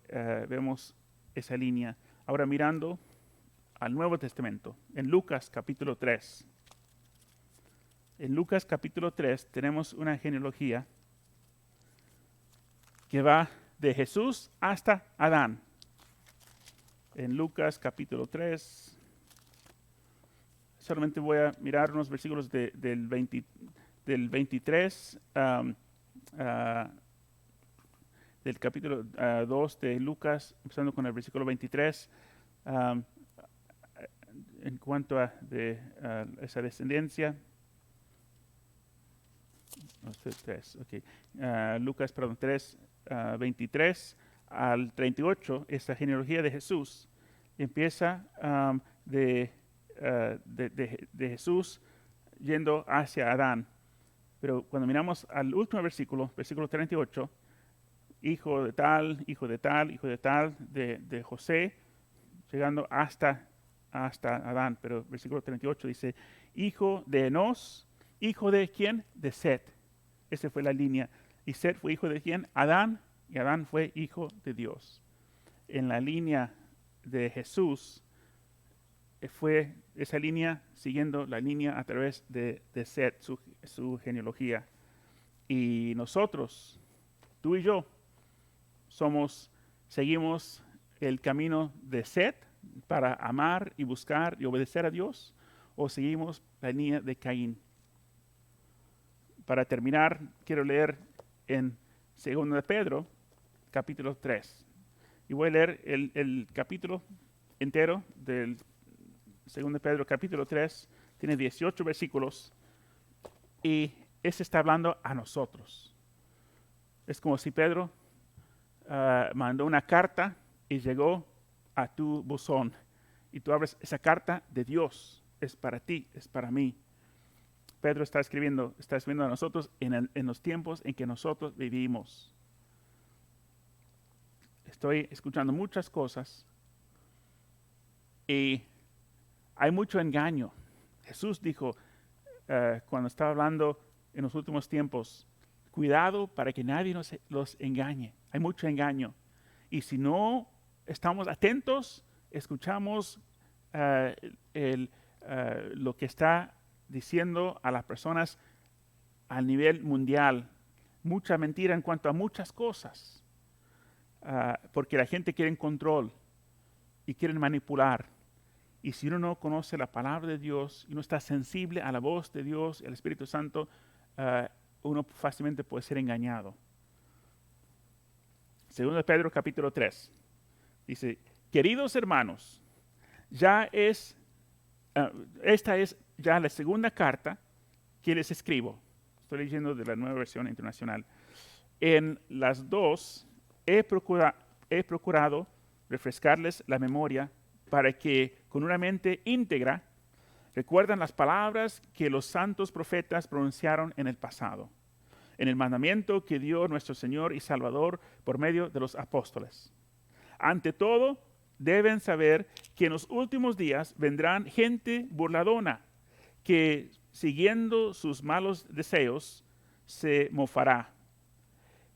vemos esa línea. Ahora mirando al Nuevo Testamento, en Lucas capítulo 3. En Lucas capítulo 3 tenemos una genealogía que va de Jesús hasta Adán. En Lucas capítulo 3, solamente voy a mirar unos versículos del 23, del capítulo 2 de Lucas, empezando con el versículo 23, en cuanto a esa descendencia. Lucas, 3, 23 al 38, esta genealogía de Jesús empieza de Jesús yendo hacia Adán. Pero cuando miramos al último versículo 38, hijo de tal, hijo de tal, hijo de tal, de José, llegando hasta Adán. Pero versículo 38 dice, hijo de Enos, hijo de ¿quién? De Set. Esa fue la línea. ¿Y Set fue hijo de quién? Adán. Y Adán fue hijo de Dios. En la línea de Jesús fue esa línea siguiendo la línea a través de Set, su genealogía. Y nosotros, tú y yo, seguimos el camino de Set para amar y buscar y obedecer a Dios, o seguimos la línea de Caín. Para terminar, quiero leer en 2 de Pedro, capítulo 3. Y voy a leer el capítulo entero del 2 de Pedro, capítulo 3. Tiene 18 versículos. Y ese está hablando a nosotros. Es como si Pedro mandó una carta y llegó a tu buzón. Y tú abres esa carta de Dios. Es para ti, es para mí. Pedro está escribiendo a nosotros en los tiempos en que nosotros vivimos. Estoy escuchando muchas cosas y hay mucho engaño. Jesús dijo cuando estaba hablando en los últimos tiempos, cuidado para que nadie los engañe. Hay mucho engaño. Y si no estamos atentos, escuchamos lo que está diciendo a las personas a nivel mundial. Mucha mentira en cuanto a muchas cosas. Porque la gente quiere control y quieren manipular. Y si uno no conoce la palabra de Dios y no está sensible a la voz de Dios y al Espíritu Santo, uno fácilmente puede ser engañado. 2 de Pedro capítulo 3 dice, queridos hermanos, esta es ya la segunda carta que les escribo. Estoy leyendo de la Nueva Versión Internacional. En las dos he procurado refrescarles la memoria para que con una mente íntegra recuerden las palabras que los santos profetas pronunciaron en el pasado, en el mandamiento que dio nuestro Señor y Salvador por medio de los apóstoles. Ante todo, deben saber que en los últimos días vendrán gente burladona que, siguiendo sus malos deseos, se mofará.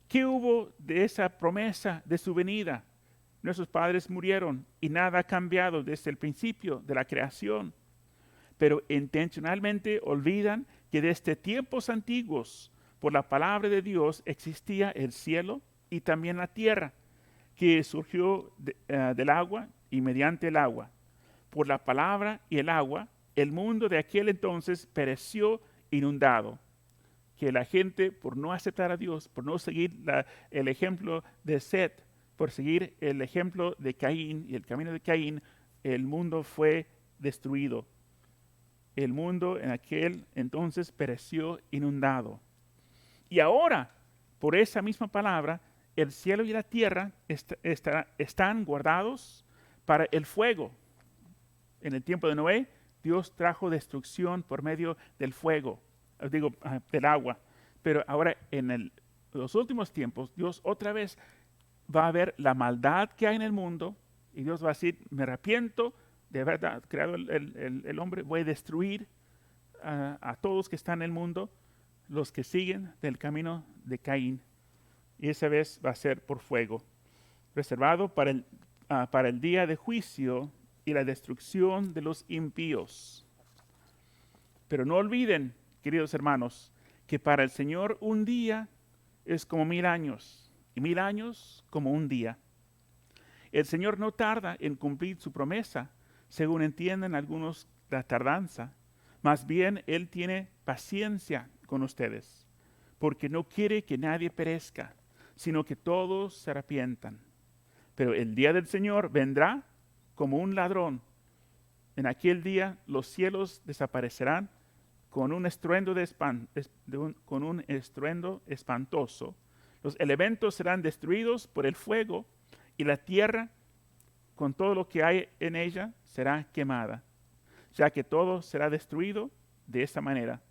¿Qué hubo de esa promesa de su venida? Nuestros padres murieron y nada ha cambiado desde el principio de la creación. Pero intencionalmente olvidan que desde tiempos antiguos, por la palabra de Dios, existía el cielo y también la tierra, que surgió del agua y mediante el agua. Por la palabra y el agua, el mundo de aquel entonces pereció inundado. Que la gente, por no aceptar a Dios, por no seguir el ejemplo de Set, por seguir el ejemplo de Caín y el camino de Caín, el mundo fue destruido. El mundo en aquel entonces pereció inundado. Y ahora, por esa misma palabra, el cielo y la tierra están guardados para el fuego. En el tiempo de Noé, Dios trajo destrucción por medio del fuego, del agua. Pero ahora en los últimos tiempos, Dios otra vez va a ver la maldad que hay en el mundo y Dios va a decir, me arrepiento de verdad, creado el hombre, voy a destruir a todos que están en el mundo, los que siguen del camino de Caín. Y esa vez va a ser por fuego, reservado para el día de juicio y la destrucción de los impíos. Pero no olviden, queridos hermanos, que para el Señor un día es como 1000 años y 1000 años como un día. El Señor no tarda en cumplir su promesa, según entienden algunos la tardanza. Más bien, Él tiene paciencia con ustedes, porque no quiere que nadie perezca, sino que todos se arrepientan. Pero el día del Señor vendrá como un ladrón. En aquel día los cielos desaparecerán con un estruendo espantoso. Los elementos serán destruidos por el fuego y la tierra, con todo lo que hay en ella, será quemada. Ya que todo será destruido de esa manera,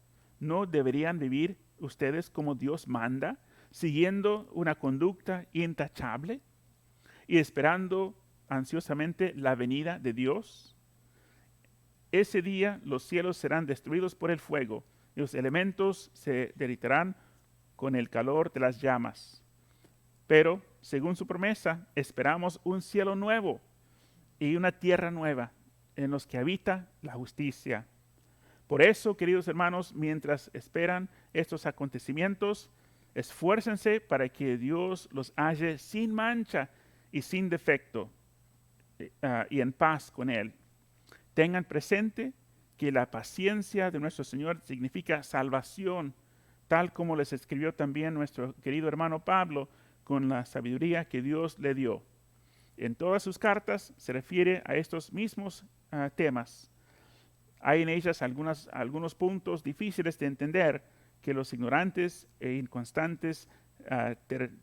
¿no deberían vivir ustedes como Dios manda, siguiendo una conducta intachable y esperando ansiosamente la venida de Dios? Ese día los cielos serán destruidos por el fuego y los elementos se derritirán con el calor de las llamas. Pero, según su promesa, esperamos un cielo nuevo y una tierra nueva en los que habita la justicia. Por eso, queridos hermanos, mientras esperan estos acontecimientos, esfuércense para que Dios los halle sin mancha y sin defecto y en paz con Él. Tengan presente que la paciencia de nuestro Señor significa salvación, tal como les escribió también nuestro querido hermano Pablo con la sabiduría que Dios le dio. En todas sus cartas se refiere a estos mismos temas. Hay en ellas algunos puntos difíciles de entender que los ignorantes e inconstantes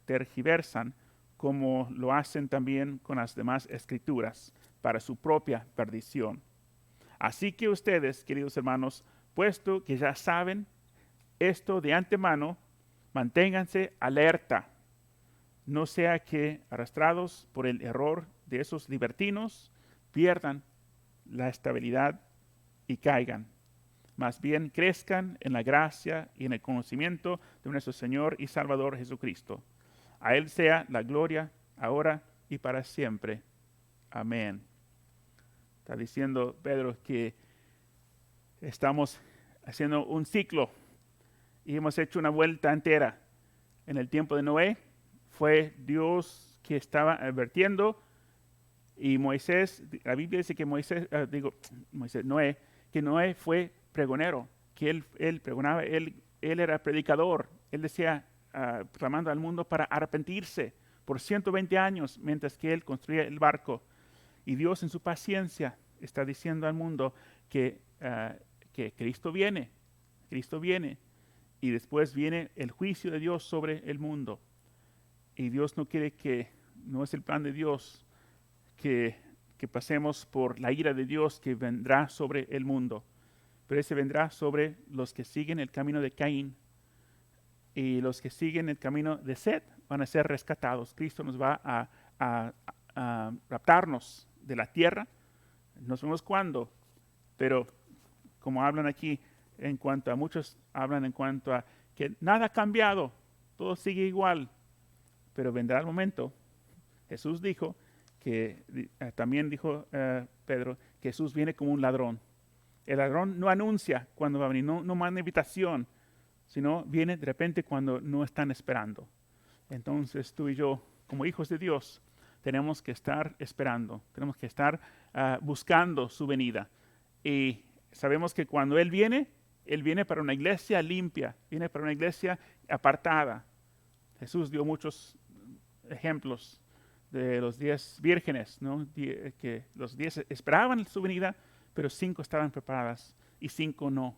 tergiversan, como lo hacen también con las demás escrituras, para su propia perdición. Así que ustedes, queridos hermanos, puesto que ya saben esto de antemano, manténganse alerta. No sea que, arrastrados por el error de esos libertinos, pierdan la estabilidad y caigan. Más bien crezcan en la gracia y en el conocimiento de nuestro Señor y Salvador Jesucristo. A Él sea la gloria, ahora y para siempre. Amén. Está diciendo Pedro que estamos haciendo un ciclo y hemos hecho una vuelta entera. En el tiempo de Noé fue Dios que estaba advirtiendo y Moisés, la Biblia dice que Noé, que Noé fue pregonero, que él pregonaba, él era predicador, él decía, clamando al mundo para arrepentirse por 120 años mientras que él construía el barco. Y Dios en su paciencia está diciendo al mundo que Cristo viene y después viene el juicio de Dios sobre el mundo. Y Dios no quiere no es el plan de Dios que pasemos por la ira de Dios que vendrá sobre el mundo. Pero ese vendrá sobre los que siguen el camino de Caín. Y los que siguen el camino de Set van a ser rescatados. Cristo nos va a raptarnos de la tierra. No sabemos cuándo, pero como hablan aquí, en cuanto a muchos hablan en cuanto a que nada ha cambiado, todo sigue igual, pero vendrá el momento. Jesús dijo que, también dijo Pedro, que Jesús viene como un ladrón. El ladrón no anuncia cuando va a venir, no manda invitación, sino viene de repente cuando no están esperando. Entonces tú y yo, como hijos de Dios, tenemos que estar esperando, tenemos que estar buscando su venida. Y sabemos que cuando Él viene para una iglesia limpia, viene para una iglesia apartada. Jesús dio muchos ejemplos de los 10 vírgenes, ¿no? Que los 10 esperaban su venida, pero 5 estaban preparadas y 5 no.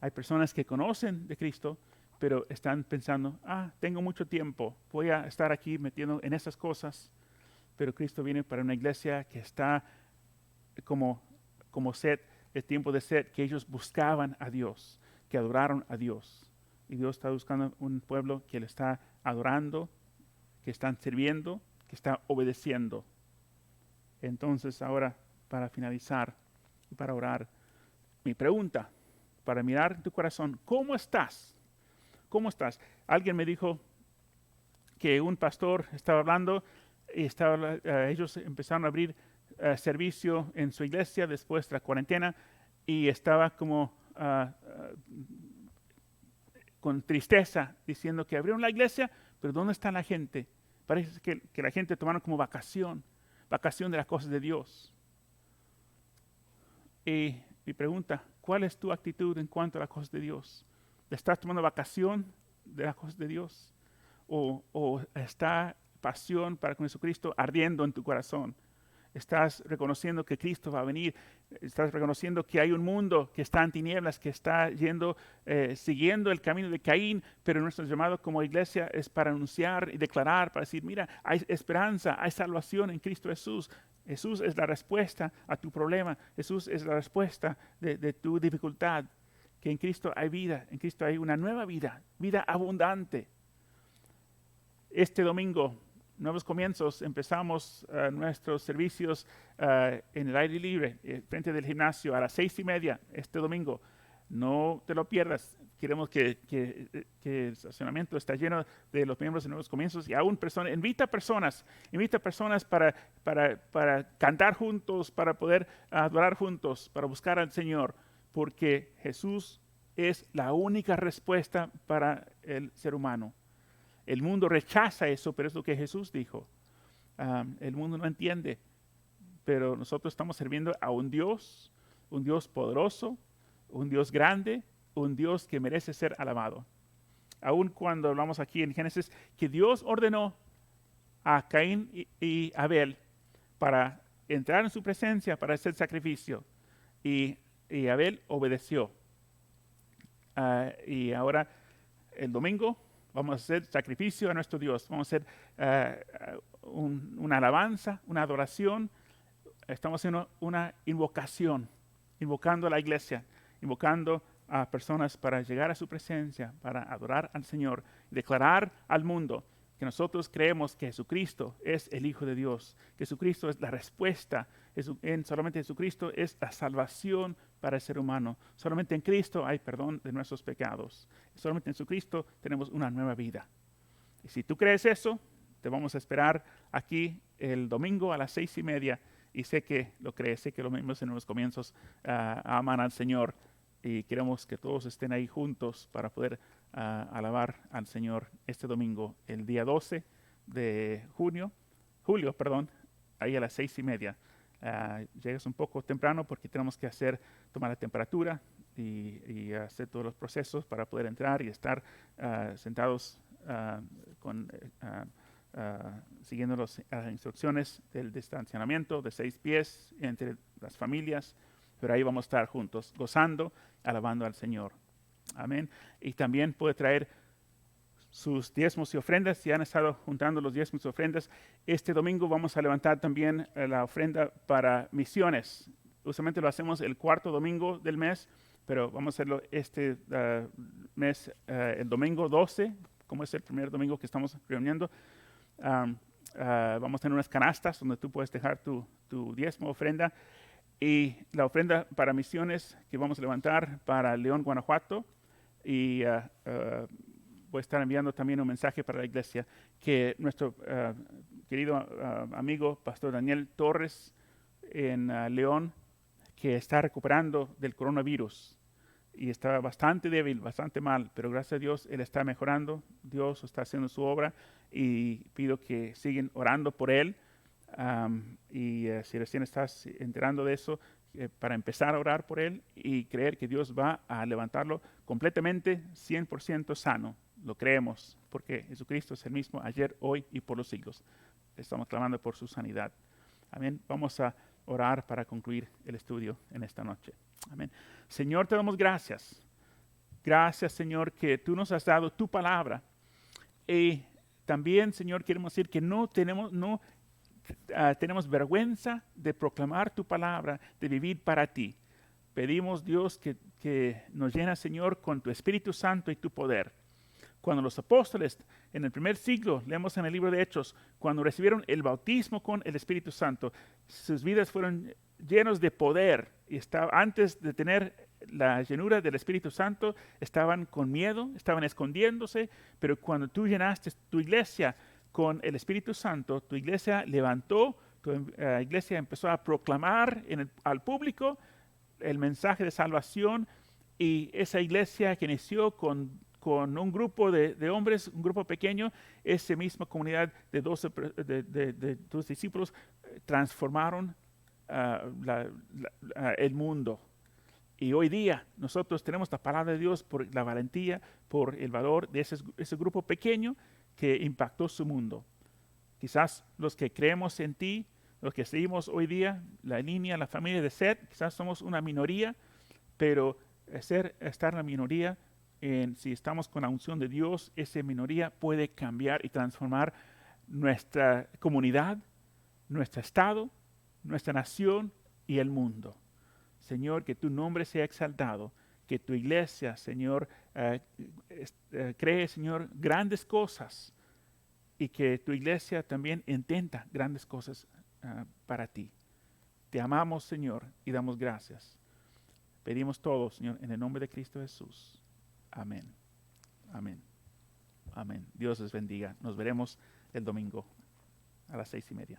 Hay personas que conocen de Cristo, pero están pensando, tengo mucho tiempo, voy a estar aquí metiendo en esas cosas. Pero Cristo viene para una iglesia que está como sed, el tiempo de sed, que ellos buscaban a Dios, que adoraron a Dios. Y Dios está buscando un pueblo que le está adorando, que están sirviendo, que está obedeciendo. Entonces ahora, para finalizar y para orar, mi pregunta, para mirar tu corazón, ¿cómo estás? ¿Cómo estás? Alguien me dijo que un pastor estaba hablando y ellos empezaron a abrir servicio en su iglesia después de la cuarentena y estaba como con tristeza diciendo que abrieron la iglesia, pero ¿dónde está la gente? Parece que la gente tomaron como vacación de las cosas de Dios. Y mi pregunta, ¿cuál es tu actitud en cuanto a las cosas de Dios? ¿Estás tomando vacación de las cosas de Dios? ¿O está pasión para con Jesucristo ardiendo en tu corazón? ¿Estás reconociendo que Cristo va a venir? ¿Estás reconociendo que hay un mundo que está en tinieblas, que está siguiendo el camino de Caín? Pero nuestro llamado como iglesia es para anunciar y declarar, para decir, mira, hay esperanza, hay salvación en Cristo Jesús. Jesús es la respuesta a tu problema. Jesús es la respuesta de tu dificultad. Que en Cristo hay vida, en Cristo hay una nueva vida, vida abundante. Este domingo, Nuevos Comienzos, empezamos nuestros servicios en el aire libre, frente del gimnasio, a las 6:30 este domingo. No te lo pierdas. Queremos que el estacionamiento está lleno de los miembros de Nuevos Comienzos y aún invita personas para cantar juntos, para poder adorar juntos, para buscar al Señor, porque Jesús es la única respuesta para el ser humano. El mundo rechaza eso, pero es lo que Jesús dijo. El mundo no entiende, pero nosotros estamos sirviendo a un Dios poderoso, un Dios grande, un Dios que merece ser alabado. Aun cuando hablamos aquí en Génesis que Dios ordenó a Caín y Abel para entrar en su presencia para hacer sacrificio, y Abel obedeció. Y ahora el domingo vamos a hacer sacrificio a nuestro Dios. Vamos a hacer una alabanza, una adoración. Estamos haciendo una invocación, invocando a la iglesia, invocando a personas para llegar a su presencia, para adorar al Señor, declarar al mundo que nosotros creemos que Jesucristo es el Hijo de Dios, que Jesucristo es la respuesta, solamente Jesucristo es la salvación para el ser humano. Solamente en Cristo hay perdón de nuestros pecados. Solamente en Jesucristo tenemos una nueva vida. Y si tú crees eso, te vamos a esperar aquí el domingo a las 6:30. Y sé que lo crees, sé que los miembros en Nuevos Comienzos aman al Señor. Y queremos que todos estén ahí juntos para poder alabar al Señor este domingo, el día 12 de julio, ahí a las 6:30. Llegas un poco temprano porque tenemos que tomar la temperatura y hacer todos los procesos para poder entrar y estar sentados siguiendo las instrucciones del distanciamiento de 6 pies entre las familias. Pero ahí vamos a estar juntos, gozando, alabando al Señor. Amén. Y también puede traer sus diezmos y ofrendas. Si han estado juntando los diezmos y ofrendas, este domingo vamos a levantar también la ofrenda para misiones. Usualmente lo hacemos el cuarto domingo del mes, pero vamos a hacerlo este mes, el domingo 12, como es el primer domingo que estamos reuniendo. Vamos a tener unas canastas donde tú puedes dejar tu diezmo, ofrenda. Y la ofrenda para misiones que vamos a levantar para León, Guanajuato. Y voy a estar enviando también un mensaje para la iglesia que nuestro querido amigo, Pastor Daniel Torres, en León, que está recuperando del coronavirus y está bastante débil, bastante mal, pero gracias a Dios él está mejorando, Dios está haciendo su obra y pido que sigan orando por él. Si recién estás enterando de eso, para empezar a orar por él y creer que Dios va a levantarlo completamente, 100% sano. Lo creemos, porque Jesucristo es el mismo ayer, hoy y por los siglos. Estamos clamando por su sanidad. Amén. Vamos a orar para concluir el estudio en esta noche. Amén. Señor, te damos gracias. Gracias, Señor, que tú nos has dado tu palabra. Y también, Señor, queremos decir que no tenemos vergüenza de proclamar tu palabra, de vivir para ti. Pedimos, Dios, que nos llenas, Señor, con tu Espíritu Santo y tu poder. Cuando los apóstoles en el primer siglo, leemos en el libro de Hechos, cuando recibieron el bautismo con el Espíritu Santo, sus vidas fueron llenos de poder. Y antes de tener la llenura del Espíritu Santo, estaban con miedo, estaban escondiéndose, pero cuando tú llenaste tu iglesia con el Espíritu Santo, tu iglesia levantó, tu iglesia empezó a proclamar al público el mensaje de salvación, y esa iglesia que inició con un grupo de hombres, un grupo pequeño, esa misma comunidad de 12 de tus discípulos transformaron el mundo. Y hoy día nosotros tenemos la palabra de Dios por la valentía, por el valor de ese grupo pequeño que impactó su mundo. Quizás los que creemos en ti, los que seguimos hoy día, la familia de Seth, quizás somos una minoría, pero estar en la minoría, si estamos con la unción de Dios, esa minoría puede cambiar y transformar nuestra comunidad, nuestro estado, nuestra nación y el mundo. Señor, que tu nombre sea exaltado, que tu iglesia, Señor, cree, Señor, grandes cosas, y que tu iglesia también intenta grandes cosas para ti. Te amamos, Señor, y damos gracias. Pedimos todo, Señor, en el nombre de Cristo Jesús. Amén. Amén. Amén. Dios les bendiga. Nos veremos el domingo a las 6:30.